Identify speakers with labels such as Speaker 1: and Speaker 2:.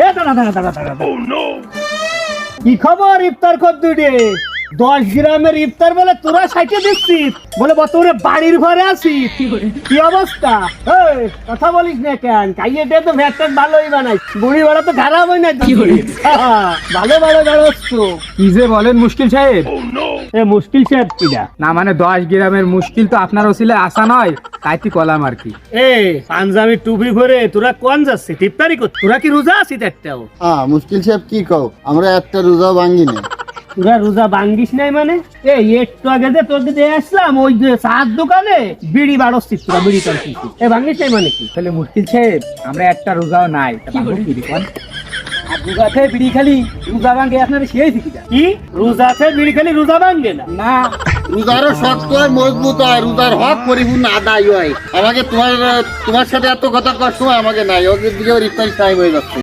Speaker 1: এ দাঁড়া দাঁড়া দাঁড়া দাঁড়া, কি খবর? ইফতার কর দুইটে 10 গ্রামের ইফতার বলে তোরা সাইকে দিচ্ছিস, বলে বর্তমানে বাড়ির ঘরে আছিস। কি অবস্থা? এই কথা বলিস না কেন? খাইয়ে দে তো ভ্যাটটা ভালোই বানাই, বুড়ি বড় তো খারাপ হয় না। ভালো ভালো বেরোচ্ছ।
Speaker 2: কি যে বলেন মুশকিল সাহেব?
Speaker 1: এ মুশকিল সাহেব কিনা?
Speaker 2: না মানে 10 গ্রামের মুশকিল তো আপনার ওসিলে আসা নয়, তাই তুই কলাম আর কি।
Speaker 1: এ পাঞ্জাবি টুপি ভরে তোরা কোন যাচ্ছিস ইফতারি করতে? তোরা কি রোজা আছিস একটাও?
Speaker 3: মুশকিল সাহেব কি কও, আমরা একটা রোজা ভাঙ্গি না।
Speaker 1: তোরা রোজা ভাঙ্গিস নাই মানে? এই একটু আগে যে তোকে দিয়ে আসলাম ওই যে চার দোকানে বিড়ি বাড়ছিস, তোরা বিড়ি টানছিস। এ ভাঙ্গিস নাই মানে কি?
Speaker 2: তাহলে মুশকিল সাহেব আমরা একটা রোজাও নাই, তা ভাঙবো কি রে কোন? আর রোজাতে বিড়ি খালি রোজা ভাঙে আপনার সেই দিকে
Speaker 1: কি রোজাতে বিড়ি খালি রোজা ভাঙ্গে না?
Speaker 2: না
Speaker 3: রোজারও শক্ত হয়, মজবুত হয়, রোজার হক পরিপূর্ণ আদায় হয়। আমাকে তোমার সাথে এত কথা কষ্ট হয় আমাকে নাই, ওদের দিকে ইফতারি টাইম হয়ে যাচ্ছে।